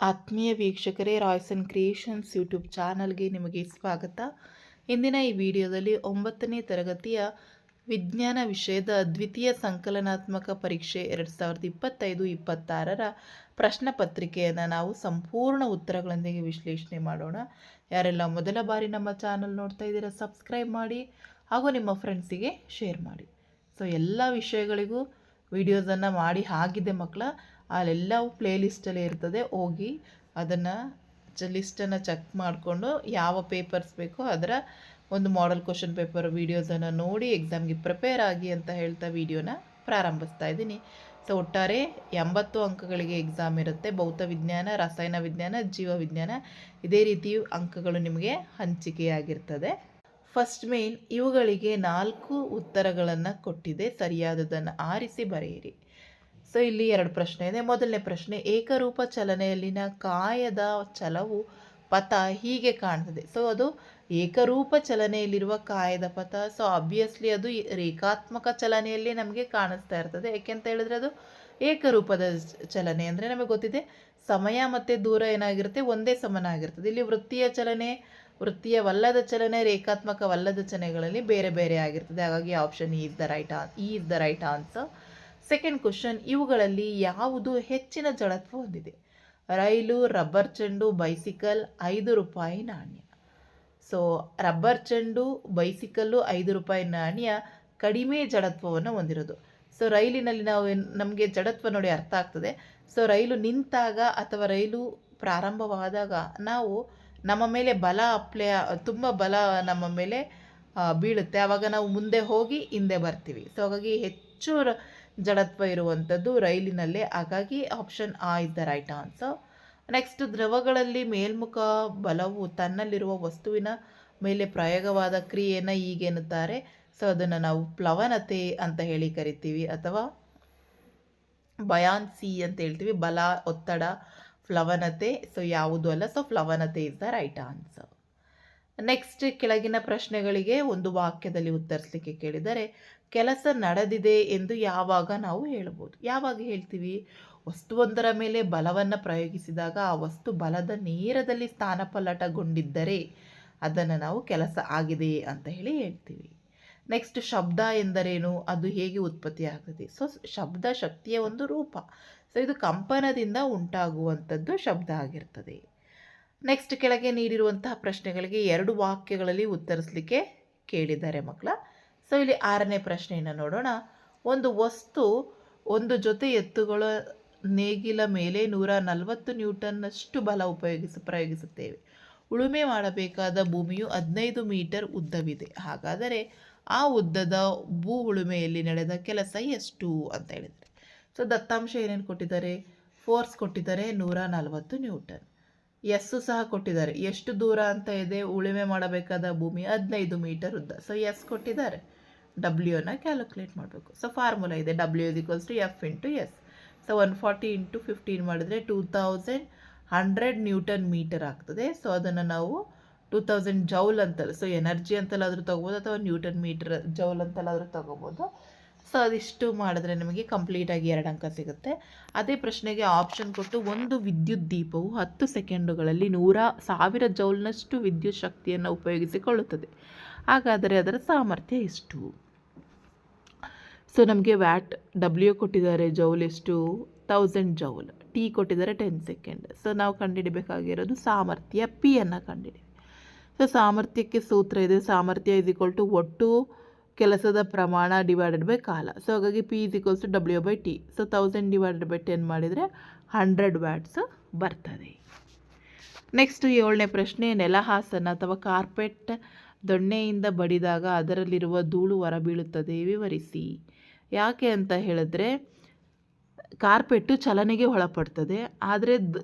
ಆತ್ಮೀಯ ವೀಕ್ಷಕರೇ, Royce and creations YouTube ಚಾನಲ್ಗೆ ನಿಮಗೆ ಸ್ವಾಗತ. ಇಂದಿನ ಈ ವಿಡಿಯೋದಲ್ಲಿ 9ನೇ ತರಗತಿಯ ವಿಜ್ಞಾನ ವಿಷಯದ ದ್ವಿತೀಯ ಸಂಕಲನಾತ್ಮಕ ಪರೀಕ್ಷೆ 2025-26ರ ಪ್ರಶ್ನೆ ಪತ್ರಿಕೆಯನ್ನು ನಾವು ಸಂಪೂರ್ಣ ಉತ್ತರಗಳೊಂದಿಗೆ ವಿಶ್ಲೇಷಣೆ ಮಾಡೋಣ. ಯಾರೆಲ್ಲ ಮೊದಲ ಬಾರಿ ನಮ್ಮ ಚಾನಲ್ ನೋಡ್ತಾ ಇದ್ದೀರಾ, ಸಬ್ಸ್ಕ್ರೈಬ್ ಮಾಡಿ ಹಾಗೂ ನಿಮ್ಮ ಫ್ರೆಂಡ್ಸಿಗೆ ಶೇರ್ ಮಾಡಿ. ಸೊ ಎಲ್ಲ ವಿಷಯಗಳಿಗೂ ವಿಡಿಯೋಸನ್ನು ಮಾಡಿ ಆಗಿದೆ ಮಕ್ಕಳ. ಅಲ್ಲೆಲ್ಲವೂ ಪ್ಲೇ ಲಿಸ್ಟಲ್ಲೇ ಇರ್ತದೆ, ಹೋಗಿ ಅದನ್ನು ಲಿಸ್ಟನ್ನು ಚೆಕ್ ಮಾಡಿಕೊಂಡು ಯಾವ ಪೇಪರ್ಸ್ ಬೇಕೋ ಅದರ ಒಂದು ಮಾಡೆಲ್ ಕ್ವಶನ್ ಪೇಪರ್ ವೀಡಿಯೋಸನ್ನು ನೋಡಿ ಎಕ್ಸಾಮ್ಗೆ ಪ್ರಿಪೇರ್ ಆಗಿ ಅಂತ ಹೇಳ್ತಾ ವಿಡಿಯೋನ ಪ್ರಾರಂಭಿಸ್ತಾ ಇದ್ದೀನಿ. ಸೊ ಒಟ್ಟಾರೆ 80 ಅಂಕಗಳಿಗೆ ಎಕ್ಸಾಮ್ ಇರುತ್ತೆ. ಭೌತ ವಿಜ್ಞಾನ, ರಸಾಯನ ವಿಜ್ಞಾನ, ಜೀವವಿಜ್ಞಾನ ಇದೇ ರೀತಿ ಅಂಕಗಳು ನಿಮಗೆ ಹಂಚಿಕೆಯಾಗಿರ್ತದೆ. ಫಸ್ಟ್ ಮೇನ್ ಇವುಗಳಿಗೆ 4 ಉತ್ತರಗಳನ್ನು ಕೊಟ್ಟಿದೆ, ಸರಿಯಾದದನ್ನು ಆರಿಸಿ ಬರೆಯಿರಿ. ಸೊ ಇಲ್ಲಿ 2 ಪ್ರಶ್ನೆ ಇದೆ. ಮೊದಲನೇ ಪ್ರಶ್ನೆ, ಏಕರೂಪ ಚಲನೆಯಲ್ಲಿನ ಕಾಯದ ಚಲವು ಪಥ ಹೀಗೆ ಕಾಣ್ತದೆ. ಸೊ ಅದು ಏಕರೂಪ ಚಲನೆಯಲ್ಲಿರುವ ಕಾಯದ ಪಥ. ಸೊ ಆಬ್ವಿಯಸ್ಲಿ ಅದು ರೇಖಾತ್ಮಕ ಚಲನೆಯಲ್ಲಿ ನಮಗೆ ಕಾಣಿಸ್ತಾ ಇರ್ತದೆ. ಯಾಕೆಂತ ಹೇಳಿದ್ರೆ ಅದು ಏಕರೂಪದ ಚಲನೆ ಅಂದರೆ ನಮಗೆ ಗೊತ್ತಿದೆ ಸಮಯ ಮತ್ತು ದೂರ ಏನಾಗಿರುತ್ತೆ, ಒಂದೇ ಸಮನಾಗಿರ್ತದೆ. ಇಲ್ಲಿ ವೃತ್ತೀಯ ಚಲನೆ, ವೃತ್ತೀಯವಲ್ಲದ ಚಲನೆ, ರೇಖಾತ್ಮಕವಲ್ಲದ ಚಲನೆಗಳಲ್ಲಿ ಬೇರೆ ಬೇರೆ ಆಗಿರ್ತದೆ. ಹಾಗಾಗಿ option E is the right answer. Second question, ಇವುಗಳಲ್ಲಿ ಯಾವುದು ಹೆಚ್ಚಿನ ಜಡತ್ವ ಹೊಂದಿದೆ? ರೈಲು, ರಬ್ಬರ್ ಚೆಂಡು, ಬೈಸಿಕಲ್, 5 ರೂಪಾಯಿ ನಾಣ್ಯ. ಸೊ ರಬ್ಬರ್ ಚೆಂಡು, ಬೈಸಿಕಲ್ಲು, 5 ರೂಪಾಯಿ ನಾಣ್ಯ ಕಡಿಮೆ ಜಡತ್ವವನ್ನು ಹೊಂದಿರೋದು. ಸೊ ರೈಲಿನಲ್ಲಿ ನಮಗೆ ಜಡತ್ವ ನೋಡಿ ಅರ್ಥ ಆಗ್ತದೆ. ಸೊ ರೈಲು ನಿಂತಾಗ ಅಥವಾ ರೈಲು ಪ್ರಾರಂಭವಾದಾಗ ನಾವು ನಮ್ಮ ಮೇಲೆ ತುಂಬ ಬಲ ನಮ್ಮ ಮೇಲೆ ಬೀಳುತ್ತೆ. ಆವಾಗ ನಾವು ಮುಂದೆ ಹೋಗಿ ಹಿಂದೆ ಬರ್ತೀವಿ. ಸೊ ಹಾಗಾಗಿ ಹೆಚ್ಚು ಜಡತ್ವ ಇರುವಂಥದ್ದು ರೈಲಿನಲ್ಲೇ. ಹಾಗಾಗಿ option A is the right answer. Next, ದ್ರವಗಳಲ್ಲಿ ಮೇಲ್ಮುಖ ಬಲವು ತನ್ನಲ್ಲಿರುವ ವಸ್ತುವಿನ ಮೇಲೆ ಪ್ರಯೋಗವಾದ ಕ್ರಿಯೆಯನ್ನು ಹೀಗೆನ್ನುತ್ತಾರೆ. ಸೊ ಅದನ್ನು ನಾವು ಪ್ಲವನತೆ ಅಂತ ಹೇಳಿ ಕರಿತೀವಿ, ಅಥವಾ ಬಯಾನ್ಸಿ ಅಂತ ಹೇಳ್ತೀವಿ. ಬಲ, ಒತ್ತಡ, ಪ್ಲವನತೆ. ಸೊ ಯಾವುದು ಅಲ್ಲ. ಸೊ ಪ್ಲವನತೆ is the right answer. Next, ಕೆಳಗಿನ ಪ್ರಶ್ನೆಗಳಿಗೆ ಒಂದು ವಾಕ್ಯದಲ್ಲಿ ಉತ್ತರಿಸಲಿಕ್ಕೆ ಕೇಳಿದರೆ, ಕೆಲಸ ನಡೆದಿದೆ ಎಂದು ಯಾವಾಗ ನಾವು ಹೇಳ್ಬೋದು? ಯಾವಾಗ ಹೇಳ್ತೀವಿ? ವಸ್ತುವೊಂದರ ಮೇಲೆ ಬಲವನ್ನು ಪ್ರಯೋಗಿಸಿದಾಗ ಆ ವಸ್ತು ಬಲದ ನೇರದಲ್ಲಿ ಸ್ಥಾನಪಲ್ಲಟಗೊಂಡಿದ್ದರೆ ಅದನ್ನು ನಾವು ಕೆಲಸ ಆಗಿದೆ ಅಂತ ಹೇಳಿ ಹೇಳ್ತೀವಿ. ನೆಕ್ಸ್ಟ್, ಶಬ್ದ ಎಂದರೇನು? ಅದು ಹೇಗೆ ಉತ್ಪತ್ತಿ ಆಗ್ತದೆ? ಸೊ ಶಬ್ದ ಶಕ್ತಿಯ ಒಂದು ರೂಪ. ಸೊ ಇದು ಕಂಪನದಿಂದ ಉಂಟಾಗುವಂಥದ್ದು ಶಬ್ದ ಆಗಿರ್ತದೆ. ನೆಕ್ಸ್ಟ್, ಕೆಳಗೆ ನೀಡಿರುವಂತಹ ಪ್ರಶ್ನೆಗಳಿಗೆ 2 ವಾಕ್ಯಗಳಲ್ಲಿ ಉತ್ತರಿಸಲಿಕ್ಕೆ ಕೇಳಿದ್ದಾರೆ ಮಕ್ಕಳ. ಸೊ ಇಲ್ಲಿ 6ನೇ ಪ್ರಶ್ನೆಯನ್ನು ನೋಡೋಣ. ಒಂದು ವಸ್ತು ಒಂದು ಜೊತೆ ಎತ್ತುಗಳ ನೇಗಿಲ ಮೇಲೆ 140 ನ್ಯೂಟನ್ನಷ್ಟು ಬಲ ಪ್ರಯೋಗಿಸುತ್ತೇವೆ. ಉಳುಮೆ ಮಾಡಬೇಕಾದ ಭೂಮಿಯು 15 ಮೀಟರ್ ಉದ್ದವಿದೆ. ಹಾಗಾದರೆ ಆ ಉದ್ದದ ಭೂ ಉಳುಮೆಯಲ್ಲಿ ನಡೆದ ಕೆಲಸ ಎಷ್ಟು ಅಂತ ಹೇಳಿದ್ದಾರೆ. ಸೊ ದತ್ತಾಂಶ ಏನೇನು ಕೊಟ್ಟಿದ್ದಾರೆ? ಫೋರ್ಸ್ ಕೊಟ್ಟಿದ್ದಾರೆ 140 ನ್ಯೂಟನ್. ಎಸ್ಸು ಸಹ ಕೊಟ್ಟಿದ್ದಾರೆ. ಎಷ್ಟು ದೂರ ಅಂತ ಇದೆ? ಉಳುಮೆ ಮಾಡಬೇಕಾದ ಭೂಮಿ 15 ಮೀಟರ್ ಉದ್ದ. ಸೊ ಎಸ್ ಕೊಟ್ಟಿದ್ದಾರೆ. ಡಬ್ಲ್ಯೂನ ಕ್ಯಾಲ್ಕುಲೇಟ್ ಮಾಡಬೇಕು. ಸೊ ಫಾರ್ಮುಲಾ ಇದೆ, W is equals to F into S. So 140 into 15 ಮಾಡಿದ್ರೆ 2100 ನ್ಯೂಟನ್ ಮೀಟರ್ ಆಗ್ತದೆ. ಸೊ ಅದನ್ನು ನಾವು 2000 ಜೌಲ್ ಅಂತಲ್ಲ, ಸೊ ಎನರ್ಜಿ ಅಂತಲ್ಲಾದರೂ ತೊಗೋಬೋದು ಅಥವಾ ನ್ಯೂಟನ್ ಮೀಟರ್ ಜೌಲ್ ಅಂತಲ್ಲಾದರೂ ತೊಗೋಬೋದು. ಸೊ ಅದಿಷ್ಟು ಮಾಡಿದ್ರೆ ನಮಗೆ ಕಂಪ್ಲೀಟಾಗಿ 2 ಅಂಕ ಸಿಗುತ್ತೆ. ಅದೇ ಪ್ರಶ್ನೆಗೆ ಆಪ್ಷನ್ ಕೊಟ್ಟು, ಒಂದು ವಿದ್ಯುತ್ ದೀಪವು 10 ಸೆಕೆಂಡುಗಳಲ್ಲಿ 100,000 ಜೌಲ್ನಷ್ಟು ವಿದ್ಯುತ್ ಶಕ್ತಿಯನ್ನು ಉಪಯೋಗಿಸಿಕೊಳ್ಳುತ್ತದೆ. ಹಾಗಾದರೆ ಅದರ ಸಾಮರ್ಥ್ಯ ಎಷ್ಟು? ಸೊ ನಮಗೆ ವ್ಯಾಟ್ ಡಬ್ಲ್ಯೂ ಕೊಟ್ಟಿದ್ದಾರೆ, ಜೌಲ್ ಎಷ್ಟು? 1000 ಜೌಲ್. ಟಿ ಕೊಟ್ಟಿದ್ದಾರೆ 10 ಸೆಕೆಂಡ್. ಸೊ ನಾವು ಕಂಡುಹಿಡಬೇಕಾಗಿರೋದು ಸಾಮರ್ಥ್ಯ ಪಿಯನ್ನು ಕಂಡುಹಿಡಿವಿ. ಸೊ ಸಾಮರ್ಥ್ಯಕ್ಕೆ ಸೂತ್ರ ಇದೆ, ಸಾಮರ್ಥ್ಯ ಇಸ್ ಈಕ್ವಲ್ ಟು ಒಟ್ಟು ಕೆಲಸದ ಪ್ರಮಾಣ ಡಿವೈಡೆಡ್ ಬೈ ಕಾಲ. ಸೊ ಹಾಗಾಗಿ P is equals to W by T. So 1000 divided by 10 ಮಾಡಿದರೆ 100 ವ್ಯಾಟ್ಸ್ ಬರ್ತದೆ. ನೆಕ್ಸ್ಟ್ 7ನೇ ಪ್ರಶ್ನೆ, ನೆಲಹಾಸನ ಅಥವಾ ಕಾರ್ಪೆಟ್ ದೊಣ್ಣೆಯಿಂದ ಬಡಿದಾಗ ಅದರಲ್ಲಿರುವ ಧೂಳು ಹೊರಬೀಳುತ್ತದೆ, ವಿವರಿಸಿ. ಯಾಕೆ ಅಂತ ಹೇಳಿದ್ರೆ ಕಾರ್ಪೆಟ್ಟು ಚಲನೆಗೆ ಒಳಪಡ್ತದೆ, ಆದರೆ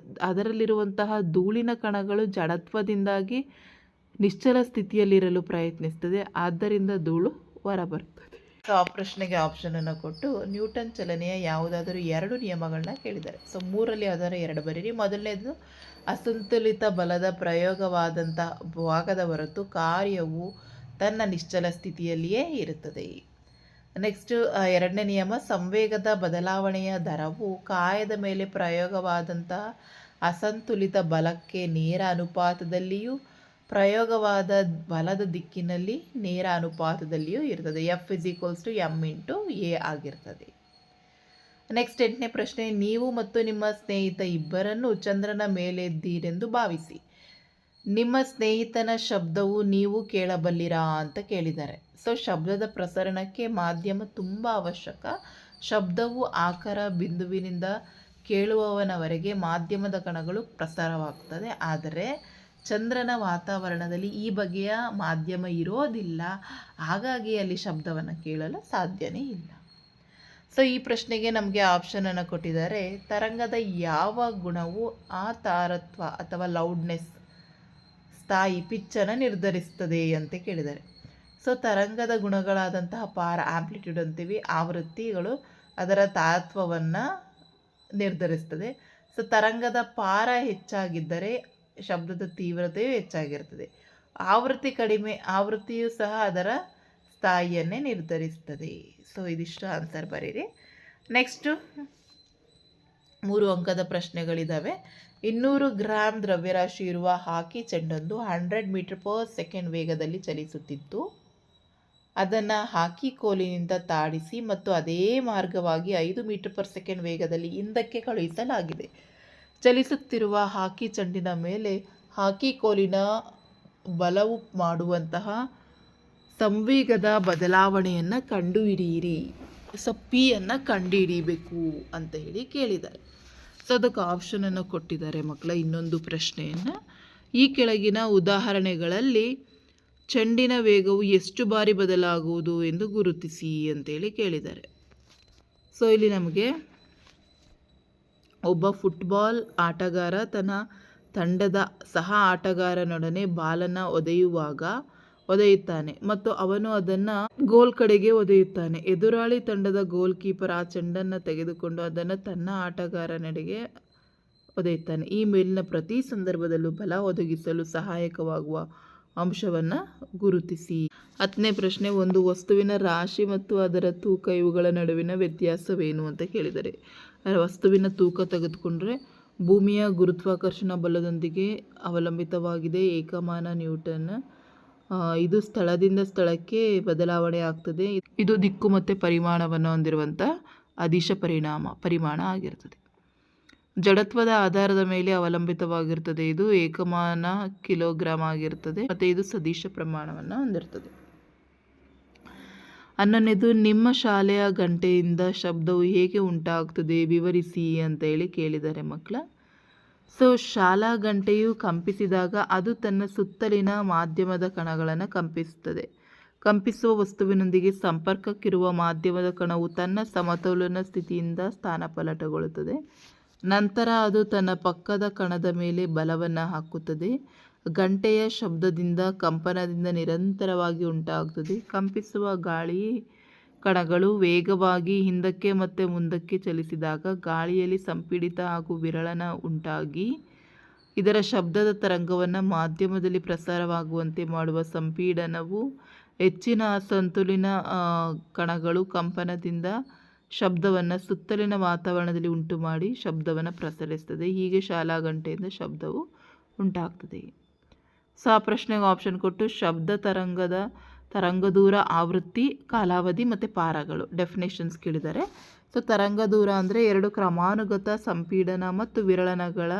ಅದರಲ್ಲಿರುವಂತಹ ಧೂಳಿನ ಕಣಗಳು ಜಡತ್ವದಿಂದಾಗಿ ನಿಶ್ಚಲ ಸ್ಥಿತಿಯಲ್ಲಿರಲು ಪ್ರಯತ್ನಿಸ್ತದೆ, ಆದ್ದರಿಂದ ಧೂಳು ಹೊರಬರ್ತದೆ. ಸೊ ಆ ಪ್ರಶ್ನೆಗೆ ಆಪ್ಷನನ್ನು ಕೊಟ್ಟು ನ್ಯೂಟನ್ ಚಲನೆಯ ಯಾವುದಾದರೂ 2 ನಿಯಮಗಳನ್ನ ಕೇಳಿದ್ದಾರೆ. ಸೊ 3ರಲ್ಲಿ ಯಾವುದಾದ್ರು 2 ಬರೀರಿ. ಮೊದಲನೇದು, ಅಸಂತುಲಿತ ಬಲದ ಪ್ರಯೋಗವಾದಂಥ ಭಾಗದ ಹೊರತು ಕಾರ್ಯವು ತನ್ನ ನಿಶ್ಚಲ ಸ್ಥಿತಿಯಲ್ಲಿಯೇ ಇರುತ್ತದೆ. ನೆಕ್ಸ್ಟ್ 2ನೇ ನಿಯಮ, ಸಂವೇಗದ ಬದಲಾವಣೆಯ ದರವು ಕಾಯದ ಮೇಲೆ ಪ್ರಯೋಗವಾದಂತಹ ಅಸಂತುಲಿತ ಬಲಕ್ಕೆ ನೇರ ಅನುಪಾತದಲ್ಲಿಯೂ ಪ್ರಯೋಗವಾದ ಬಲದ ದಿಕ್ಕಿನಲ್ಲಿ ನೇರ ಅನುಪಾತದಲ್ಲಿಯೂ ಇರ್ತದೆ. F=m × a ಆಗಿರ್ತದೆ. ನೆಕ್ಸ್ಟ್ 8ನೇ ಪ್ರಶ್ನೆ, ನೀವು ಮತ್ತು ನಿಮ್ಮ ಸ್ನೇಹಿತ ಇಬ್ಬರನ್ನು ಚಂದ್ರನ ಮೇಲೆದ್ದೀರೆಂದು ಭಾವಿಸಿ. ನಿಮ್ಮ ಸ್ನೇಹಿತನ ಶಬ್ದವು ನೀವು ಕೇಳಬಲ್ಲಿರಾ ಅಂತ ಕೇಳಿದ್ದಾರೆ. ಸೊ ಶಬ್ದದ ಪ್ರಸರಣಕ್ಕೆ ಮಾಧ್ಯಮ ತುಂಬ ಅವಶ್ಯಕ. ಶಬ್ದವು ಆಕಾರ ಬಿಂದುವಿನಿಂದ ಕೇಳುವವನವರೆಗೆ ಮಾಧ್ಯಮದ ಕಣಗಳು ಪ್ರಸಾರವಾಗ್ತದೆ. ಆದರೆ ಚಂದ್ರನ ವಾತಾವರಣದಲ್ಲಿ ಈ ಬಗೆಯ ಮಾಧ್ಯಮ ಇರೋದಿಲ್ಲ. ಹಾಗಾಗಿ ಅಲ್ಲಿ ಶಬ್ದವನ್ನು ಕೇಳಲು ಸಾಧ್ಯನೇ ಇಲ್ಲ. ಸೊ ಈ ಪ್ರಶ್ನೆಗೆ ನಮಗೆ ಆಪ್ಷನನ್ನು ಕೊಟ್ಟಿದ್ದಾರೆ. ತರಂಗದ ಯಾವ ಗುಣವು ಆ ತಾರತ್ವ ಅಥವಾ ಲೌಡ್ನೆಸ್ ಸ್ಥಾಯಿ ಪಿಚ್ಚನ್ನು ನಿರ್ಧರಿಸ್ತದೆ ಅಂತ ಕೇಳಿದ್ದಾರೆ. ಸೊ ತರಂಗದ ಗುಣಗಳಾದಂತಹ ಆಂಪ್ಲಿಟ್ಯೂಡ್ ಅಂತೀವಿ, ಆವೃತ್ತಿಗಳು ಅದರ ತಾರತ್ವವನ್ನು ನಿರ್ಧರಿಸ್ತದೆ. ಸೊ ತರಂಗದ ಪಾರ ಹೆಚ್ಚಾಗಿದ್ದರೆ ಶಬ್ದದ ತೀವ್ರತೆಯು ಹೆಚ್ಚಾಗಿರ್ತದೆ. ಆವೃತ್ತಿ ಕಡಿಮೆ, ಆವೃತ್ತಿಯು ಸಹ ಅದರ ಸ್ಥಾಯಿಯನ್ನೇ ನಿರ್ಧರಿಸ್ತದೆ. ಸೊ ಇದಿಷ್ಟು ಆನ್ಸರ್ ಬರೀರಿ. ನೆಕ್ಸ್ಟು 3 ಅಂಕದ ಪ್ರಶ್ನೆಗಳಿದ್ದಾವೆ. 200 ಗ್ರಾಂ ದ್ರವ್ಯರಾಶಿ ಇರುವ ಹಾಕಿ ಚೆಂಡೊಂದು 100 m/s ವೇಗದಲ್ಲಿ ಚಲಿಸುತ್ತಿತ್ತು. ಅದನ್ನು ಹಾಕಿ ಕೋಲಿನಿಂದ ತಾಡಿಸಿ ಮತ್ತು ಅದೇ ಮಾರ್ಗವಾಗಿ 5 m/s ವೇಗದಲ್ಲಿ ಹಿಂದಕ್ಕೆ ಕಳುಹಿಸಲಾಗಿದೆ. ಚಲಿಸುತ್ತಿರುವ ಹಾಕಿ ಚೆಂಡಿನ ಮೇಲೆ ಹಾಕಿ ಕೋಲಿನ ಬಲವು ಮಾಡುವಂತಹ ಸಂವೇಗದ ಬದಲಾವಣೆಯನ್ನು ಕಂಡುಹಿಡಿಯಿರಿ. ಸೊ ಪಿಯನ್ನು ಕಂಡುಹಿಡಿಯಬೇಕು ಅಂತ ಹೇಳಿ ಕೇಳಿದ್ದಾರೆ. ಸೊ ಅದಕ್ಕೆ ಆಪ್ಷನನ್ನು ಕೊಟ್ಟಿದ್ದಾರೆ ಮಕ್ಕಳ. ಇನ್ನೊಂದು ಪ್ರಶ್ನೆಯನ್ನು, ಈ ಕೆಳಗಿನ ಉದಾಹರಣೆಗಳಲ್ಲಿ ಚೆಂಡಿನ ವೇಗವು ಎಷ್ಟು ಬಾರಿ ಬದಲಾಗುವುದು ಎಂದು ಗುರುತಿಸಿ ಅಂತೇಳಿ ಕೇಳಿದ್ದಾರೆ. ಸೊ ಇಲ್ಲಿ ನಮಗೆ ಒಬ್ಬ ಫುಟ್ಬಾಲ್ ಆಟಗಾರ ತನ್ನ ತಂಡದ ಸಹ ಆಟಗಾರನೊಡನೆ ಬಾಲನ್ನು ಒದೆಯುತ್ತಾನೆ ಮತ್ತು ಅವನು ಅದನ್ನು ಗೋಲ್ ಕಡೆಗೆ ಒದೆಯುತ್ತಾನೆ. ಎದುರಾಳಿ ತಂಡದ ಗೋಲ್ ಕೀಪರ್ ಆ ಚೆಂಡನ್ನು ತೆಗೆದುಕೊಂಡು ಅದನ್ನು ತನ್ನ ಆಟಗಾರನೆಡೆಗೆ ಒದೆಯುತ್ತಾನೆ. ಈ ಮೇಲಿನ ಪ್ರತಿ ಸಂದರ್ಭದಲ್ಲೂ ಬಲ ಒದಗಿಸಲು ಸಹಾಯಕವಾಗುವ ಅಂಶವನ್ನು ಗುರುತಿಸಿ. 10ನೇ ಪ್ರಶ್ನೆ, ಒಂದು ವಸ್ತುವಿನ ರಾಶಿ ಮತ್ತು ಅದರ ತೂಕ ಇವುಗಳ ನಡುವಿನ ವ್ಯತ್ಯಾಸವೇನು ಅಂತ ಕೇಳಿದ್ದಾರೆ. ವಸ್ತುವಿನ ತೂಕ ತೆಗೆದುಕೊಂಡ್ರೆ ಭೂಮಿಯ ಗುರುತ್ವಾಕರ್ಷಣ ಬಲದೊಂದಿಗೆ ಅವಲಂಬಿತವಾಗಿದೆ. ಏಕಮಾನ ನ್ಯೂಟನ್. ಇದು ಸ್ಥಳದಿಂದ ಸ್ಥಳಕ್ಕೆ ಬದಲಾವಣೆ ಆಗ್ತದೆ. ಇದು ದಿಕ್ಕು ಮತ್ತು ಪರಿಮಾಣವನ್ನು ಹೊಂದಿರುವಂಥ ಅದಿಶ ಪರಿಮಾಣ ಆಗಿರ್ತದೆ. ಜಡತ್ವದ ಆಧಾರದ ಮೇಲೆ ಅವಲಂಬಿತವಾಗಿರ್ತದೆ. ಇದು ಏಕಮಾನ ಕಿಲೋಗ್ರಾಮ್ ಆಗಿರ್ತದೆ ಮತ್ತು ಇದು ಸದಿಶ ಪ್ರಮಾಣವನ್ನು ಹೊಂದಿರ್ತದೆ. 11ನೇದು, ನಿಮ್ಮ ಶಾಲೆಯ ಗಂಟೆಯಿಂದ ಶಬ್ದವು ಹೇಗೆ ಉಂಟಾಗ್ತದೆ ವಿವರಿಸಿ ಅಂತ ಹೇಳಿ ಕೇಳಿದ್ದಾರೆ ಮಕ್ಕಳ. ಸೊ ಶಾಲಾ ಗಂಟೆಯು ಕಂಪಿಸಿದಾಗ ಅದು ತನ್ನ ಸುತ್ತಲಿನ ಮಾಧ್ಯಮದ ಕಣಗಳನ್ನು ಕಂಪಿಸುತ್ತದೆ. ಕಂಪಿಸುವ ವಸ್ತುವಿನೊಂದಿಗೆ ಸಂಪರ್ಕಕ್ಕಿರುವ ಮಾಧ್ಯಮದ ಕಣವು ತನ್ನ ಸಮತೋಲನ ಸ್ಥಿತಿಯಿಂದ ಸ್ಥಾನಪಲ್ಲಟಗೊಳ್ಳುತ್ತದೆ. ನಂತರ ಅದು ತನ್ನ ಪಕ್ಕದ ಕಣದ ಮೇಲೆ ಬಲವನ್ನು ಹಾಕುತ್ತದೆ. ಗಂಟೆಯ ಶಬ್ದದಿಂದ ಕಂಪನದಿಂದ ನಿರಂತರವಾಗಿ ಉಂಟಾಗುತ್ತದೆ. ಕಂಪಿಸುವ ಗಾಳಿ ಕಣಗಳು ವೇಗವಾಗಿ ಹಿಂದಕ್ಕೆ ಮತ್ತು ಮುಂದಕ್ಕೆ ಚಲಿಸಿದಾಗ ಗಾಳಿಯಲ್ಲಿ ಸಂಪೀಡಿತ ಹಾಗೂ ವಿರಳನ ಉಂಟಾಗಿ ಇದರ ಶಬ್ದದ ತರಂಗವನ್ನು ಮಾಧ್ಯಮದಲ್ಲಿ ಪ್ರಸಾರವಾಗುವಂತೆ ಮಾಡುವ ಸಂಪೀಡನವು ಹೆಚ್ಚಿನ ಅಸಂತುಲಿತ ಕಣಗಳು ಕಂಪನದಿಂದ ಶಬ್ದವನ್ನು ಸುತ್ತಲಿನ ವಾತಾವರಣದಲ್ಲಿ ಉಂಟು ಮಾಡಿ ಶಬ್ದವನ್ನು ಪ್ರಸರಿಸ್ತದೆ. ಹೀಗೆ ಶಾಲಾ ಗಂಟೆಯಿಂದ ಶಬ್ದವು ಉಂಟಾಗ್ತದೆ. ಸೊ ಆ ಪ್ರಶ್ನೆಗೆ ಆಪ್ಷನ್ ಕೊಟ್ಟು ಶಬ್ದ ತರಂಗದೂರ, ಆವೃತ್ತಿ, ಕಾಲಾವಧಿ ಮತ್ತು ಪಾರಗಳು ಡೆಫಿನೇಷನ್ಸ್ ಕೇಳಿದ್ದಾರೆ. ಸೊ ತರಂಗದೂರ ಅಂದರೆ 2 ಕ್ರಮಾನುಗತ ಸಂಪೀಡನ ಮತ್ತು ವಿರಳನಗಳ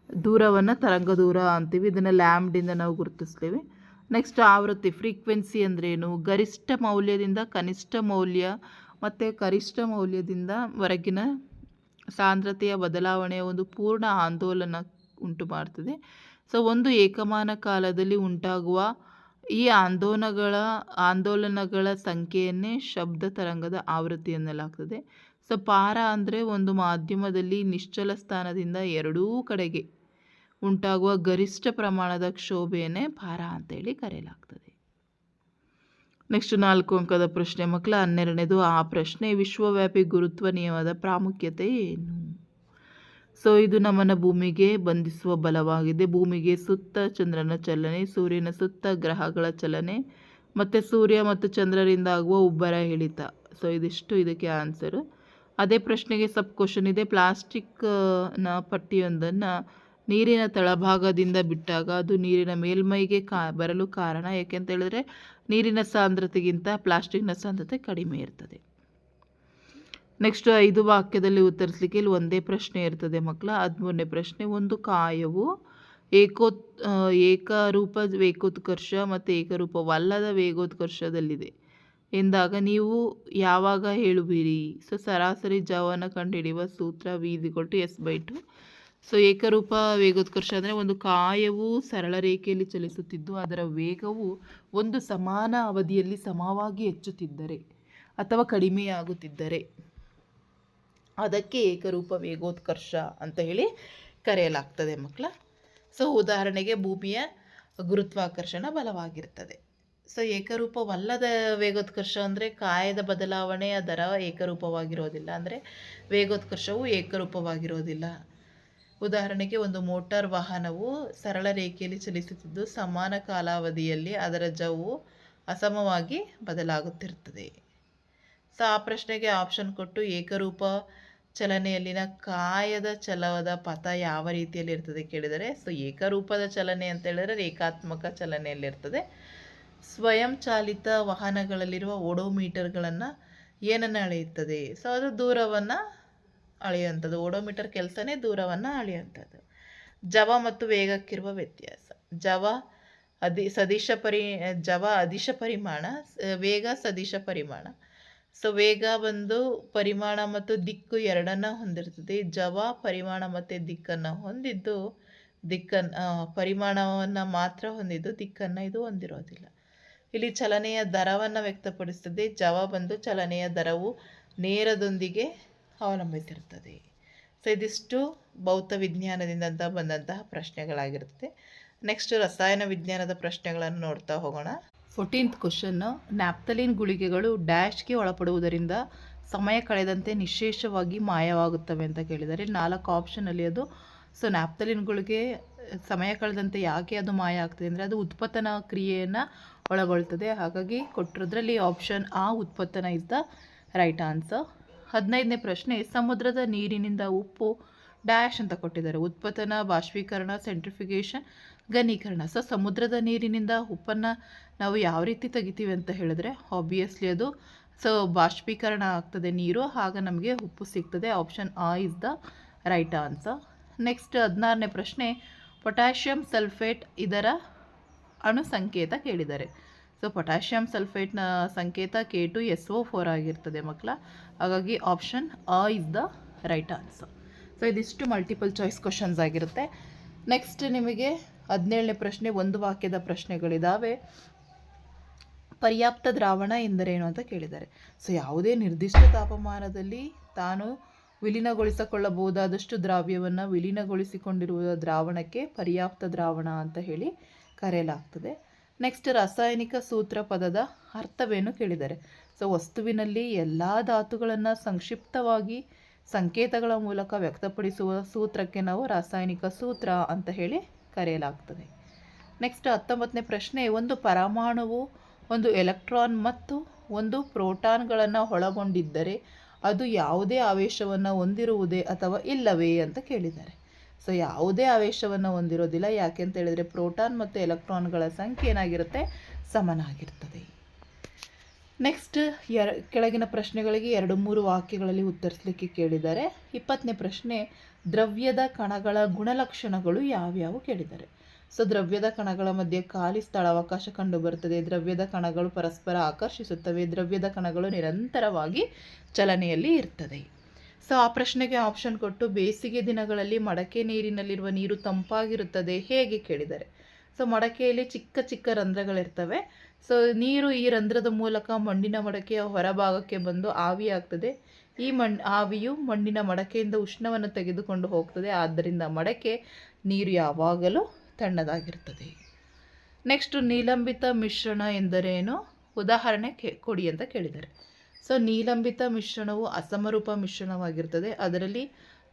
ದೂರವನ್ನು ತರಂಗದೂರ ಅಂತೀವಿ. ಇದನ್ನು ಲ್ಯಾಂಬ್ಡಿಂದ ನಾವು ಗುರುತಿಸ್ತೀವಿ. ನೆಕ್ಸ್ಟ್ ಆವೃತ್ತಿ, ಫ್ರೀಕ್ವೆನ್ಸಿ ಅಂದ್ರೇನು, ಗರಿಷ್ಠ ಮೌಲ್ಯದಿಂದ ಕನಿಷ್ಠ ಮೌಲ್ಯ ಮತ್ತು ಗರಿಷ್ಠ ಮೌಲ್ಯದಿಂದ ಹೊರಗಿನ ಸಾಂದ್ರತೆಯ ಬದಲಾವಣೆಯ ಒಂದು ಪೂರ್ಣ ಆಂದೋಲನ ಉಂಟು ಮಾಡ್ತದೆ. ಸೊ ಒಂದು ಏಕಮಾನ ಕಾಲದಲ್ಲಿ ಉಂಟಾಗುವ ಈ ಆಂದೋಲನಗಳ ಸಂಖ್ಯೆಯನ್ನೇ ಶಬ್ದ ತರಂಗದ ಆವೃತ್ತಿ ಎನ್ನಲಾಗ್ತದೆ. ಸೊ ಪಾರ ಅಂದರೆ ಒಂದು ಮಾಧ್ಯಮದಲ್ಲಿ ನಿಶ್ಚಲ ಸ್ಥಾನದಿಂದ ಎರಡೂ ಕಡೆಗೆ ಉಂಟಾಗುವ ಗರಿಷ್ಠ ಪ್ರಮಾಣದ ಕ್ಷೋಭೆಯನ್ನೇ ಪಾರ ಅಂತೇಳಿ ಕರೆಯಲಾಗ್ತದೆ. ನೆಕ್ಸ್ಟ್ 4 ಅಂಕದ ಪ್ರಶ್ನೆ ಮಕ್ಕಳ. 12ನೇದು ಆ ಪ್ರಶ್ನೆ, ವಿಶ್ವವ್ಯಾಪಿ ಗುರುತ್ವ ನಿಯಮದ ಪ್ರಾಮುಖ್ಯತೆ ಏನು? ಸೊ ಇದು ನಮ್ಮನ್ನು ಭೂಮಿಗೆ ಬಂಧಿಸುವ ಬಲವಾಗಿದೆ. ಭೂಮಿಗೆ ಸುತ್ತ ಚಂದ್ರನ ಚಲನೆ, ಸೂರ್ಯನ ಸುತ್ತ ಗ್ರಹಗಳ ಚಲನೆ ಮತ್ತು ಸೂರ್ಯ ಮತ್ತು ಚಂದ್ರರಿಂದ ಆಗುವ ಉಬ್ಬರ ಇಳಿತ. ಸೊ ಇದಿಷ್ಟು ಇದಕ್ಕೆ ಆನ್ಸರು. ಅದೇ ಪ್ರಶ್ನೆಗೆ ಸಬ್ ಕ್ವಶನ್ ಇದೆ. ಪ್ಲಾಸ್ಟಿಕ್ನ ಪಟ್ಟಿಯೊಂದನ್ನು ನೀರಿನ ತಳಭಾಗದಿಂದ ಬಿಟ್ಟಾಗ ಅದು ನೀರಿನ ಮೇಲ್ಮೈಗೆ ಬರಲು ಕಾರಣ ಏಕೆಂತ ಹೇಳಿದ್ರೆ ನೀರಿನ ಸಾಂದ್ರತೆಗಿಂತ ಪ್ಲಾಸ್ಟಿಕ್ನ ಸಾಂದ್ರತೆ ಕಡಿಮೆ ಇರ್ತದೆ. ನೆಕ್ಸ್ಟ್ 5 ವಾಕ್ಯದಲ್ಲಿ ಉತ್ತರಿಸಲಿಕ್ಕೆ ಇಲ್ಲಿ ಒಂದೇ ಪ್ರಶ್ನೆ ಇರ್ತದೆ ಮಕ್ಕಳ. 13ನೇ ಪ್ರಶ್ನೆ, ಒಂದು ಕಾಯವು ಏಕರೂಪ ವೇಗೋತ್ಕರ್ಷ ಮತ್ತು ಏಕರೂಪವಲ್ಲದ ವೇಗೋತ್ಕರ್ಷದಲ್ಲಿದೆ ಎಂದಾಗ ನೀವು ಯಾವಾಗ ಹೇಳುವಿರಿ? ಸೊ ಸರಾಸರಿ ಜವವನ್ನು ಕಂಡುಹಿಡಿಯುವ ಸೂತ್ರ V=S/2. ಸೊ ಏಕರೂಪ ವೇಗೋತ್ಕರ್ಷ ಅಂದರೆ ಒಂದು ಕಾಯವು ಸರಳ ರೇಖೆಯಲ್ಲಿ ಚಲಿಸುತ್ತಿದ್ದು ಅದರ ವೇಗವು ಒಂದು ಸಮಾನ ಅವಧಿಯಲ್ಲಿ ಸಮವಾಗಿ ಹೆಚ್ಚುತ್ತಿದ್ದರೆ ಅಥವಾ ಕಡಿಮೆಯಾಗುತ್ತಿದ್ದರೆ ಅದಕ್ಕೆ ಏಕರೂಪ ವೇಗೋತ್ಕರ್ಷ ಅಂತ ಹೇಳಿ ಕರೆಯಲಾಗ್ತದೆ ಮಕ್ಕಳ. ಸೊ ಉದಾಹರಣೆಗೆ ಭೂಮಿಯ ಗುರುತ್ವಾಕರ್ಷಣ ಬಲವಾಗಿರ್ತದೆ. ಸೊ ಏಕರೂಪವಲ್ಲದ ವೇಗೋತ್ಕರ್ಷ ಅಂದರೆ ಕಾಯದ ಬದಲಾವಣೆಯ ದರ ಏಕರೂಪವಾಗಿರೋದಿಲ್ಲ, ಅಂದರೆ ವೇಗೋತ್ಕರ್ಷವು ಏಕರೂಪವಾಗಿರೋದಿಲ್ಲ. ಉದಾಹರಣೆಗೆ ಒಂದು ಮೋಟಾರ್ ವಾಹನವು ಸರಳ ರೇಖೆಯಲ್ಲಿ ಚಲಿಸುತ್ತಿದ್ದು ಸಮಾನ ಕಾಲಾವಧಿಯಲ್ಲಿ ಅದರ ಜೌವು ಅಸಮವಾಗಿ ಬದಲಾಗುತ್ತಿರುತ್ತದೆ. ಸೊ ಆ ಪ್ರಶ್ನೆಗೆ ಆಪ್ಷನ್ ಕೊಟ್ಟು ಏಕರೂಪ ಚಲನೆಯಲ್ಲಿನ ಕಾಯದ ಚಲನದ ಪಥ ಯಾವ ರೀತಿಯಲ್ಲಿ ಇರ್ತದೆ ಕೇಳಿದರೆ, ಸೊ ಏಕರೂಪದ ಚಲನೆ ಅಂತ ಹೇಳಿದರೆ ರೇಖಾತ್ಮಕ ಚಲನೆಯಲ್ಲಿರ್ತದೆ. ಸ್ವಯಂ ಚಾಲಿತ ವಾಹನಗಳಲ್ಲಿರುವ ಓಡೋಮೀಟರ್ಗಳನ್ನು ಏನನ್ನು ಅಳೆಯುತ್ತದೆ? ಸೊ ಅದು ದೂರವನ್ನು ಅಳೆಯುವಂಥದ್ದು. ಓಡೋಮೀಟರ್ ಕೆಲಸನೇ ದೂರವನ್ನು ಅಳೆಯುವಂಥದ್ದು. ಜವ ಮತ್ತು ವೇಗಕ್ಕಿರುವ ವ್ಯತ್ಯಾಸ. ಜವ ಅದಿಶ ಪರಿಮಾಣ, ವೇಗ ಸದಿಶ ಪರಿಮಾಣ. ಸೊ ವೇಗ ಬಂದು ಪರಿಮಾಣ ಮತ್ತು ದಿಕ್ಕು ಎರಡನ್ನ ಹೊಂದಿರ್ತದೆ. ಜವ ಪರಿಮಾಣ ಮತ್ತು ದಿಕ್ಕನ್ನು ಹೊಂದಿದ್ದು ಪರಿಮಾಣವನ್ನು ಮಾತ್ರ ಹೊಂದಿದ್ದು ದಿಕ್ಕನ್ನು ಇದು ಹೊಂದಿರೋದಿಲ್ಲ. ಇಲ್ಲಿ ಚಲನೆಯ ದರವನ್ನು ವ್ಯಕ್ತಪಡಿಸ್ತದೆ. ಜವ ಬಂದು ಚಲನೆಯ ದರವು ನೇರದೊಂದಿಗೆ ಅವಲಂಬಿಸಿರ್ತದೆ. ಸೊ ಇದಿಷ್ಟು ಭೌತ ವಿಜ್ಞಾನದಿಂದ ಬಂದಂತಹ ಪ್ರಶ್ನೆಗಳಾಗಿರ್ತದೆ. ನೆಕ್ಸ್ಟ್ ರಸಾಯನ ವಿಜ್ಞಾನದ ಪ್ರಶ್ನೆಗಳನ್ನು ನೋಡ್ತಾ ಹೋಗೋಣ. 14th ಕ್ವಶನ್ನು, ನ್ಯಾಪ್ತಲಿನ್ ಗುಳಿಗೆಗಳು ಡ್ಯಾಶ್ಗೆ ಒಳಪಡುವುದರಿಂದ ಸಮಯ ಕಳೆದಂತೆ ನಿಶೇಷವಾಗಿ ಮಾಯವಾಗುತ್ತವೆ ಅಂತ ಕೇಳಿದರೆ 4 ಆಪ್ಷನಲ್ಲಿ ಅದು. ಸೊ ನ್ಯಾಪ್ತಲಿನ್ ಗುಳಿಗೆ ಸಮಯ ಕಳೆದಂತೆ ಯಾಕೆ ಅದು ಮಾಯ ಆಗ್ತದೆ ಅಂದರೆ ಅದು ಉತ್ಪತ್ತನ ಕ್ರಿಯೆಯನ್ನು ಒಳಗೊಳ್ತದೆ. ಹಾಗಾಗಿ ಕೊಟ್ಟಿರೋದ್ರಲ್ಲಿ ಆಪ್ಷನ್ ಆ ಉತ್ಪತ್ತನ ಇಸ್ ದ ರೈಟ್ ಆನ್ಸರ್. 15ನೇ ಪ್ರಶ್ನೆ, ಸಮುದ್ರದ ನೀರಿನಿಂದ ಉಪ್ಪು ಡ್ಯಾಶ್ ಅಂತ ಕೊಟ್ಟಿದ್ದಾರೆ. ಉತ್ಪತ್ತನ, ಬಾಷ್ಪೀಕರಣ, ಸೆಂಟ್ರಿಫಿಗೇಷನ್, ಘನೀಕರಣ. ಸೊ ಸಮುದ್ರದ ನೀರಿನಿಂದ ಉಪ್ಪನ್ನು ನಾವು ಯಾವ ರೀತಿ ತೆಗಿತೀವಿ ಅಂತ ಹೇಳಿದ್ರೆ ಆಬ್ವಿಯಸ್ಲಿ ಅದು ಬಾಷ್ಪೀಕರಣ ಆಗ್ತದೆ ನೀರು, ಆಗ ನಮಗೆ ಉಪ್ಪು ಸಿಗ್ತದೆ. Option A is the right answer. Next 16ನೇ ಪ್ರಶ್ನೆ, ಪೊಟ್ಯಾಷಿಯಂ ಸಲ್ಫೇಟ್ ಇದರ ಅಣು ಸಂಕೇತ ಕೇಳಿದ್ದಾರೆ. ಸೊ ಪೊಟ್ಯಾಷಿಯಂ ಸಲ್ಫೇಟ್ನ ಸಂಕೇತ K2SO4 ಆಗಿರ್ತದೆ ಮಕ್ಕಳ. ಹಾಗಾಗಿ option A is the right answer. So ಇದಿಷ್ಟು ಮಲ್ಟಿಪಲ್ ಚಾಯ್ಸ್ ಕ್ವಶನ್ಸ್ ಆಗಿರುತ್ತೆ. ನೆಕ್ಸ್ಟ್ ನಿಮಗೆ 17ನೇ ಪ್ರಶ್ನೆ ಒಂದು ವಾಕ್ಯದ ಪ್ರಶ್ನೆಗಳಿದ್ದಾವೆ. ಪರ್ಯಾಪ್ತ ದ್ರಾವಣ ಎಂದರೇನು ಅಂತ ಕೇಳಿದ್ದಾರೆ. ಸೊ ಯಾವುದೇ ನಿರ್ದಿಷ್ಟ ತಾಪಮಾನದಲ್ಲಿ ತಾನು ವಿಲೀನಗೊಳಿಸಿಕೊಳ್ಳಬಹುದಾದಷ್ಟು ದ್ರಾವ್ಯವನ್ನು ವಿಲೀನಗೊಳಿಸಿಕೊಂಡಿರುವ ದ್ರಾವಣಕ್ಕೆ ಪರ್ಯಾಪ್ತ ದ್ರಾವಣ ಅಂತ ಹೇಳಿ ಕರೆಯಲಾಗ್ತದೆ. ನೆಕ್ಸ್ಟ್ ರಾಸಾಯನಿಕ ಸೂತ್ರ ಪದದ ಅರ್ಥವೇನು ಕೇಳಿದ್ದಾರೆ. ಸೊ ವಸ್ತುವಿನಲ್ಲಿ ಎಲ್ಲ ಧಾತುಗಳನ್ನು ಸಂಕ್ಷಿಪ್ತವಾಗಿ ಸಂಕೇತಗಳ ಮೂಲಕ ವ್ಯಕ್ತಪಡಿಸುವ ಸೂತ್ರಕ್ಕೆ ನಾವು ರಾಸಾಯನಿಕ ಸೂತ್ರ ಅಂತ ಹೇಳಿ ಕರೆಯಲಾಗ್ತದೆ. ನೆಕ್ಸ್ಟ್ 19ನೇ ಪ್ರಶ್ನೆ, ಒಂದು ಪರಮಾಣುವು ಒಂದು ಎಲೆಕ್ಟ್ರಾನ್ ಮತ್ತು ಒಂದು ಪ್ರೋಟಾನ್ಗಳನ್ನು ಒಳಗೊಂಡಿದ್ದರೆ ಅದು ಯಾವುದೇ ಆವೇಶವನ್ನು ಹೊಂದಿರುವುದೇ ಅಥವಾ ಇಲ್ಲವೇ ಅಂತ ಕೇಳಿದ್ದಾರೆ. ಸೊ ಯಾವುದೇ ಆವೇಶವನ್ನು ಹೊಂದಿರೋದಿಲ್ಲ. ಯಾಕೆ ಅಂತ ಹೇಳಿದರೆ ಪ್ರೋಟಾನ್ ಮತ್ತು ಎಲೆಕ್ಟ್ರಾನ್ಗಳ ಸಂಖ್ಯೆ ಏನಾಗಿರುತ್ತೆ, ಸಮನಾಗಿರ್ತದೆ. ನೆಕ್ಸ್ಟ್ ಕೆಳಗಿನ ಪ್ರಶ್ನೆಗಳಿಗೆ 2-3 ವಾಕ್ಯಗಳಲ್ಲಿ ಉತ್ತರಿಸಲಿಕ್ಕೆ ಕೇಳಿದ್ದಾರೆ. 20ನೇ ಪ್ರಶ್ನೆ, ದ್ರವ್ಯದ ಕಣಗಳ ಗುಣಲಕ್ಷಣಗಳು ಯಾವ್ಯಾವು ಕೇಳಿದ್ದಾರೆ. ಸೊ ದ್ರವ್ಯದ ಕಣಗಳ ಮಧ್ಯೆ ಖಾಲಿ ಸ್ಥಳಾವಕಾಶ ಕಂಡುಬರುತ್ತದೆ. ದ್ರವ್ಯದ ಕಣಗಳು ಪರಸ್ಪರ ಆಕರ್ಷಿಸುತ್ತವೆ. ದ್ರವ್ಯದ ಕಣಗಳು ನಿರಂತರವಾಗಿ ಚಲನೆಯಲ್ಲಿ ಇರ್ತದೆ. ಸೊ ಆ ಪ್ರಶ್ನೆಗೆ ಆಪ್ಷನ್ ಕೊಟ್ಟು ಬೇಸಿಗೆ ದಿನಗಳಲ್ಲಿ ಮಡಕೆ ನೀರಿನಲ್ಲಿರುವ ನೀರು ತಂಪಾಗಿರುತ್ತದೆ ಹೇಗೆ ಕೇಳಿದ್ದಾರೆ. ಸೊ ಮಡಕೆಯಲ್ಲಿ ಚಿಕ್ಕ ಚಿಕ್ಕ ರಂಧ್ರಗಳಿರ್ತವೆ. ಸೊ ನೀರು ಈ ರಂಧ್ರದ ಮೂಲಕ ಮಣ್ಣಿನ ಮಡಕೆಯ ಹೊರಭಾಗಕ್ಕೆ ಬಂದು ಆವಿಯಾಗ್ತದೆ. ಈ ಆವಿಯು ಮಣ್ಣಿನ ಮಡಕೆಯಿಂದ ಉಷ್ಣವನ್ನು ತೆಗೆದುಕೊಂಡು ಹೋಗ್ತದೆ. ಆದ್ದರಿಂದ ಮಡಕೆ ನೀರು ಯಾವಾಗಲೂ ತಣ್ಣದಾಗಿರ್ತದೆ. ನೆಕ್ಸ್ಟ್ ನೀಲಂಬಿತ ಮಿಶ್ರಣ ಎಂದರೇನು, ಉದಾಹರಣೆ ಕೊಡಿ ಅಂತ ಕೇಳಿದ್ದಾರೆ. ಸೊ ನೀಲಂಬಿತ ಮಿಶ್ರಣವು ಅಸಮರೂಪ ಮಿಶ್ರಣವಾಗಿರ್ತದೆ. ಅದರಲ್ಲಿ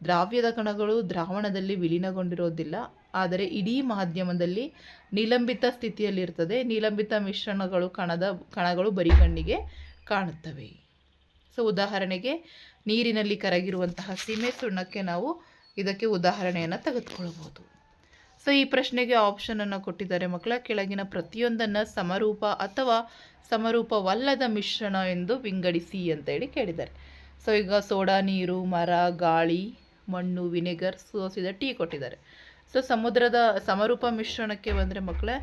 ದ್ರಾವ್ಯದ ಕಣಗಳು ದ್ರಾವಣದಲ್ಲಿ ವಿಲೀನಗೊಂಡಿರೋದಿಲ್ಲ, ಆದರೆ ಇಡೀ ಮಾಧ್ಯಮದಲ್ಲಿ ನಿಲಂಬಿತ ಸ್ಥಿತಿಯಲ್ಲಿರ್ತದೆ. ನಿಲಂಬಿತ ಮಿಶ್ರಣಗಳು ಕಣಗಳು ಬರಿಗಣ್ಣಿಗೆ ಕಾಣುತ್ತವೆ. ಸೊ ಉದಾಹರಣೆಗೆ ನೀರಿನಲ್ಲಿ ಕರಗಿರುವಂತಹ ಸೀಮೆ ಸುಣ್ಣಕ್ಕೆ ನಾವು ಇದಕ್ಕೆ ಉದಾಹರಣೆಯನ್ನು ತೆಗೆದುಕೊಳ್ಬೋದು. ಸೊ ಈ ಪ್ರಶ್ನೆಗೆ ಆಪ್ಷನನ್ನು ಕೊಟ್ಟಿದ್ದಾರೆ ಮಕ್ಕಳ. ಕೆಳಗಿನ ಪ್ರತಿಯೊಂದನ್ನು ಸಮರೂಪ ಅಥವಾ ಸಮರೂಪವಲ್ಲದ ಮಿಶ್ರಣ ಎಂದು ವಿಂಗಡಿಸಿ ಅಂತ ಹೇಳಿ ಕೇಳಿದ್ದಾರೆ. ಸೊ ಈಗ ಸೋಡಾ ನೀರು, ಮರ, ಗಾಳಿ, ಮಣ್ಣು, ವಿನೆಗರ್, ಸೋಸಿದ ಟೀ ಕೊಟ್ಟಿದ್ದಾರೆ. ಸೊ ಸಮುದ್ರದ ಸಮರೂಪ ಮಿಶ್ರಣಕ್ಕೆ ಬಂದರೆ ಮಕ್ಕಳೇ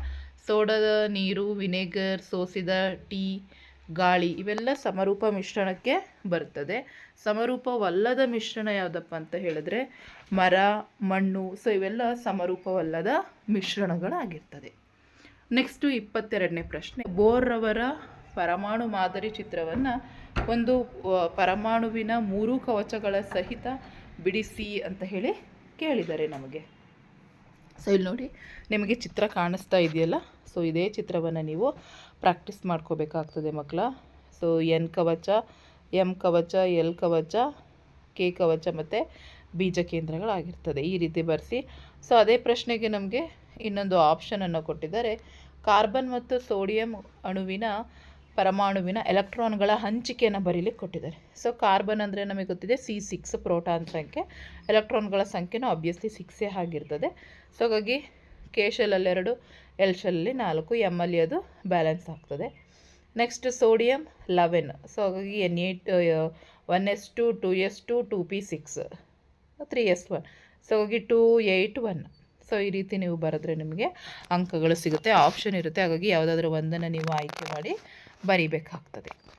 ಸೋಡಾದ ನೀರು, ವಿನೆಗರ್, ಸೋಸಿದ ಟೀ, ಗಾಳಿ ಇವೆಲ್ಲ ಸಮರೂಪ ಮಿಶ್ರಣಕ್ಕೆ ಬರ್ತದೆ. ಸಮರೂಪವಲ್ಲದ ಮಿಶ್ರಣ ಯಾವುದಪ್ಪ ಅಂತ ಹೇಳಿದ್ರೆ ಮರ, ಮಣ್ಣು. ಸೊ ಇವೆಲ್ಲ ಸಮರೂಪವಲ್ಲದ ಮಿಶ್ರಣಗಳಾಗಿರ್ತದೆ. ನೆಕ್ಸ್ಟು 22ನೇ ಪ್ರಶ್ನೆ. ಬೋರ್ರವರ ಪರಮಾಣು ಮಾದರಿ ಚಿತ್ರವನ್ನು ಒಂದು ಪರಮಾಣುವಿನ 3 ಕವಚಗಳ ಸಹಿತ ಬಿಡಿಸಿ ಅಂತ ಹೇಳಿ ಕೇಳಿದ್ದಾರೆ ನಮಗೆ. ಸೊ ಇಲ್ಲಿ ನೋಡಿ ನಿಮಗೆ ಚಿತ್ರ ಕಾಣಿಸ್ತಾ ಇದೆಯಲ್ಲ. ಸೊ ಇದೇ ಚಿತ್ರವನ್ನು ನೀವು ಪ್ರಾಕ್ಟೀಸ್ ಮಾಡ್ಕೋಬೇಕಾಗ್ತದೆ ಮಕ್ಕಳ. ಸೊ ಎನ್ ಕವಚ, ಎಮ್ ಕವಚ, ಎಲ್ ಕವಚ, ಕೆ ಕವಚ ಮತ್ತು ಬೀಜ ಕೇಂದ್ರಗಳಾಗಿರ್ತದೆ. ಈ ರೀತಿ ಬರೆಸಿ. ಸೊ ಅದೇ ಪ್ರಶ್ನೆಗೆ ನಮಗೆ ಇನ್ನೊಂದು ಆಪ್ಷನನ್ನು ಕೊಟ್ಟಿದ್ದಾರೆ. ಕಾರ್ಬನ್ ಮತ್ತು ಸೋಡಿಯಂ ಅಣುವಿನ ಪರಮಾಣುವಿನ ಎಲೆಕ್ಟ್ರಾನ್ಗಳ ಹಂಚಿಕೆಯನ್ನು ಬರೀಲಿಕ್ಕೆ ಕೊಟ್ಟಿದ್ದಾರೆ. ಸೊ ಕಾರ್ಬನ್ ಅಂದರೆ ನಮಗೆ ಗೊತ್ತಿದೆ C6 ಪ್ರೋಟಾನ್ ಸಂಖ್ಯೆ, ಎಲೆಕ್ಟ್ರಾನ್ಗಳ ಸಂಖ್ಯೆನೂ ಆಬ್ವಿಯಸ್ಲಿ 6 ಆಗಿರ್ತದೆ. ಸೊ ಹಾಗಾಗಿ ಕೆ ಶೆಲ್ಲಲ್ಲಿ 2, ಎಲ್ ಶೆಲ್ಲಲ್ಲಿ 4, ಎಮ್ಮಲ್ಲಿ ಅದು ಬ್ಯಾಲೆನ್ಸ್ ಆಗ್ತದೆ. Next sodium 11. ಸೊ ಹಾಗಾಗಿ Na 1s2, 2s2, 2p6, 3s1. So ಹಾಗಾಗಿ 2, 8, 1. ಸೊ ಈ ರೀತಿ ನೀವು ಬರೆದ್ರೆ ನಿಮಗೆ ಅಂಕಗಳು ಸಿಗುತ್ತೆ. ಆಪ್ಷನ್ ಇರುತ್ತೆ. ಹಾಗಾಗಿ ಯಾವುದಾದ್ರೂ ಒಂದನ್ನು ನೀವು ಆಯ್ಕೆ ಮಾಡಿ ಬರಿಬೇಕಾಗ್ತದೆ.